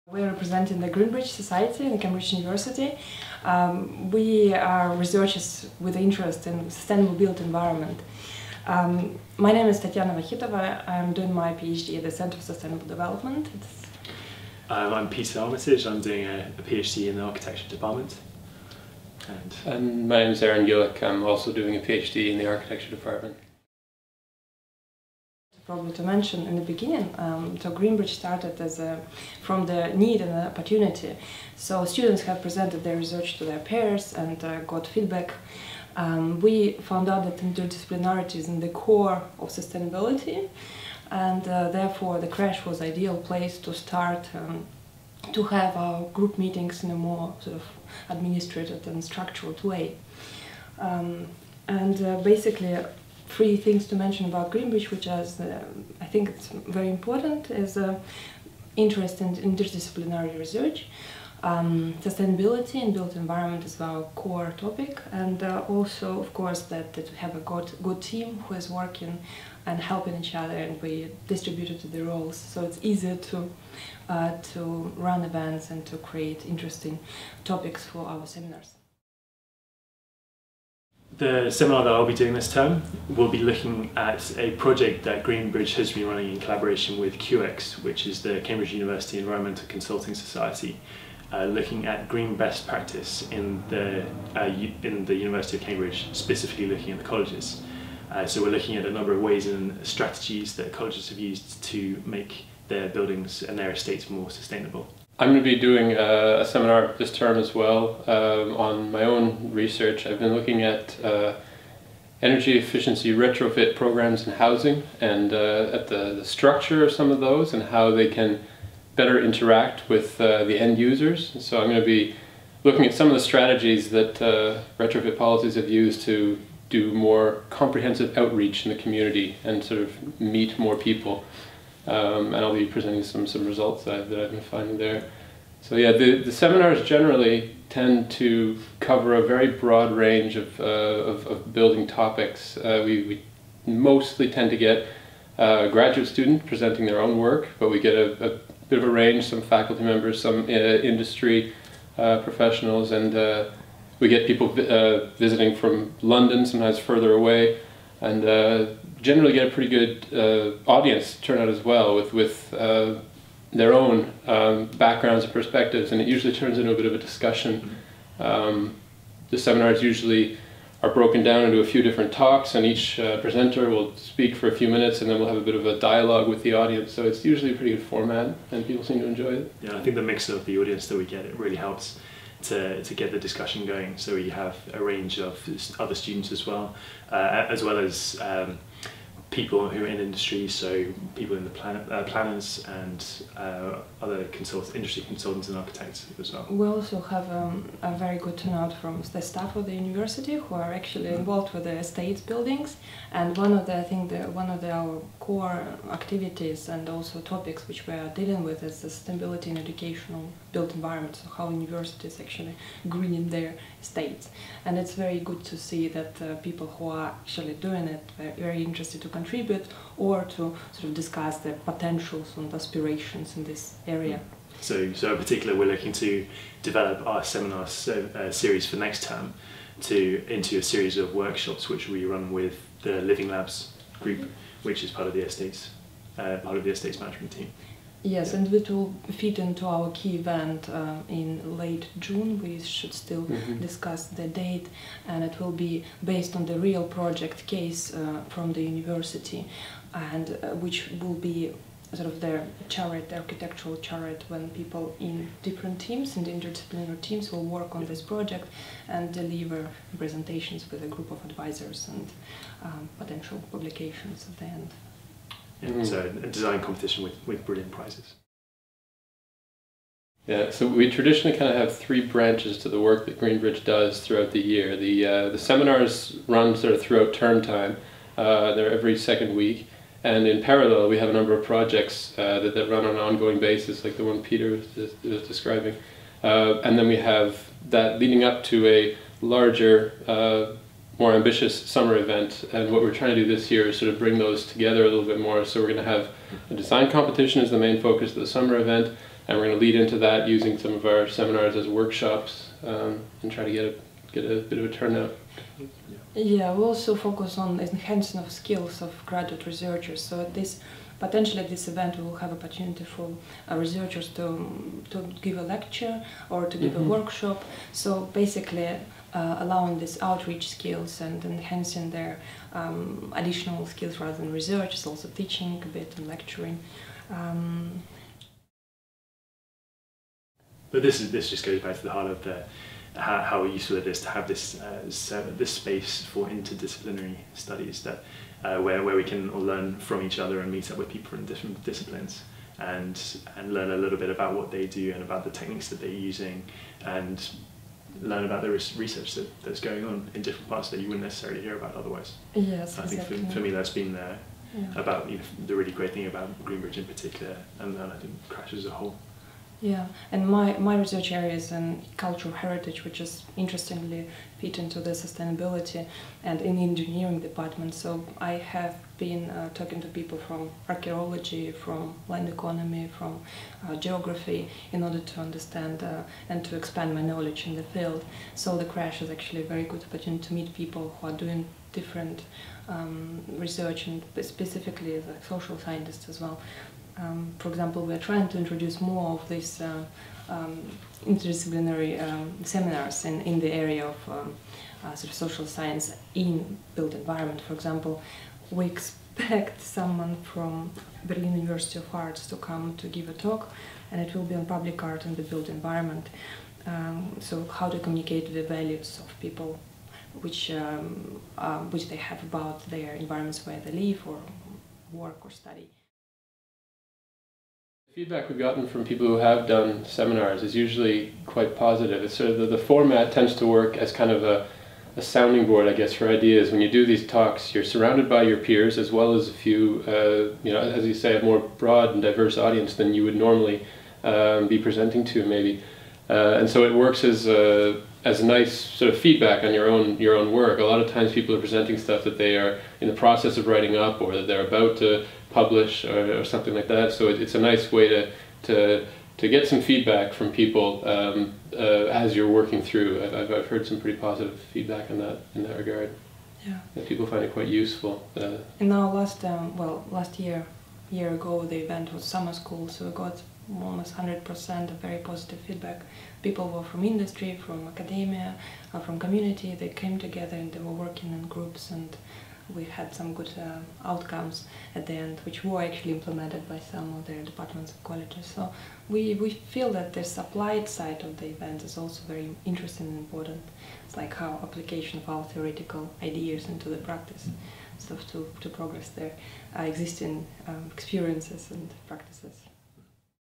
We are representing the GreenBRIDGE Society in Cambridge University. We are researchers with interest in sustainable built environment. My name is Tatiana Vakhitova. I'm doing my PhD at the Center for Sustainable Development. I'm Peter Armitage. I'm doing a PhD in the Architecture Department. And my name is Gillich. I'm also doing a PhD in the Architecture Department. Probably to mention in the beginning, so GreenBRIDGE started from the need and the opportunity. So students have presented their research to their peers and got feedback. We found out that interdisciplinarity is in the core of sustainability, and therefore the CRASSH was the ideal place to start to have our group meetings in a more sort of administrated and structured way. Basically, three things to mention about GreenBRIDGE, which is, I think it's very important, is interest in interdisciplinary research. Sustainability and built environment is our core topic, and also, of course, that to have a good team who is working and helping each other, and we distributed the roles, so it's easier to run events and to create interesting topics for our seminars. The seminar that I'll be doing this term will be looking at a project that GreenBRIDGE has been running in collaboration with QX, which is the Cambridge University Environmental Consulting Society, looking at green best practice in the University of Cambridge, specifically looking at the colleges. So we're looking at a number of ways and strategies that colleges have used to make their buildings and their estates more sustainable. I'm going to be doing a seminar this term as well on my own research. I've been looking at energy efficiency retrofit programs in housing and at the structure of some of those and how they can better interact with the end users. So I'm going to be looking at some of the strategies that retrofit policies have used to do more comprehensive outreach in the community and sort of meet more people. And I'll be presenting some results that I've been finding there. So yeah, the seminars generally tend to cover a very broad range of building topics. We mostly tend to get a graduate student presenting their own work, but we get a bit of a range, some faculty members, some industry professionals, and we get people visiting from London, sometimes further away, and generally get a pretty good audience turnout as well with their own backgrounds and perspectives, and it usually turns into a bit of a discussion. The seminars usually are broken down into a few different talks, and each presenter will speak for a few minutes, and then we'll have a bit of a dialogue with the audience, so it's usually a pretty good format and people seem to enjoy it. Yeah, I think the mix of the audience that we get, it really helps to get the discussion going. So we have a range of other students as well as people who are in industry, so people in the planners and other industry consultants and architects as well. We also have a very good turnout from the staff of the university who are actually involved with the estates buildings, and one of our core activities and also topics which we are dealing with is sustainability in educational built environment, so how universities actually green their estates. And it's very good to see that people who are actually doing it are very interested to contribute or to sort of discuss their potentials and aspirations in this area. So in particular, we're looking to develop our seminar series for next term into a series of workshops which we run with the Living Labs group, which is part of the estates management team. Yes, and it will fit into our key event in late June. We should still discuss the date, and it will be based on the real project case from the university, and which will be sort of the architectural chariot, when people in different teams, in the interdisciplinary teams, will work on this project and deliver presentations with a group of advisors and potential publications at the end. Yeah, so a design competition with brilliant prizes. Yeah, so we traditionally kind of have three branches to the work that GreenBRIDGE does throughout the year. The seminars run sort of throughout term time. They're every second week, and in parallel we have a number of projects that run on an ongoing basis, like the one Peter was describing. And then we have that leading up to a larger more ambitious summer event, and what we're trying to do this year is sort of bring those together a little bit more. So we're going to have a design competition as the main focus of the summer event, and we're going to lead into that using some of our seminars as workshops, and try to get a bit of a turnout. Yeah, we also focus on enhancing of skills of graduate researchers. So potentially at this event we will have opportunity for researchers to give a lecture or to give a workshop. So basically allowing these outreach skills and enhancing their additional skills rather than research, is also teaching a bit and lecturing. But this just goes back to the heart of how useful it is to have this this space for interdisciplinary studies, that where we can all learn from each other and meet up with people from different disciplines and learn a little bit about what they do and about the techniques that they're using, and learn about the research that's going on in different parts that you wouldn't necessarily hear about otherwise. Yes, I exactly. think for me that's been Yeah. about the really great thing about GreenBRIDGE in particular, and I think CRASSH as a whole. Yeah, and my research area is in cultural heritage, which is interestingly fit into the sustainability and in engineering department. So I have been talking to people from archaeology, from land economy, from geography, in order to understand and to expand my knowledge in the field. So the CRASH is actually a very good opportunity to meet people who are doing different research, and specifically as a social scientists as well. For example, we are trying to introduce more of these interdisciplinary seminars in the area of sort of social science in built environment. For example, we expect someone from Berlin University of Arts to come to give a talk, and it will be on public art in the built environment. So how to communicate the values of people which they have about their environments where they live or work or study. Feedback we've gotten from people who have done seminars is usually quite positive. It's sort of the format tends to work as kind of a sounding board, I guess, for ideas. When you do these talks, you're surrounded by your peers as well as a few, you know, as you say, a more broad and diverse audience than you would normally be presenting to, maybe. And so it works as a nice sort of feedback on your own work. A lot of times people are presenting stuff that they are in the process of writing up, or that they're about to publish, or something like that. So it's a nice way to get some feedback from people as you're working through. I've heard some pretty positive feedback in that regard. Yeah. That people find it quite useful. In our last year ago, the event was summer school, so we got almost 100% of very positive feedback. People were from industry, from academia, from community. They came together and they were working in groups, and we had some good outcomes at the end, which were actually implemented by some of their departments and colleges. So we feel that this applied side of the event is also very interesting and important. It's like how application of our theoretical ideas into the practice, stuff to progress their existing experiences and practices.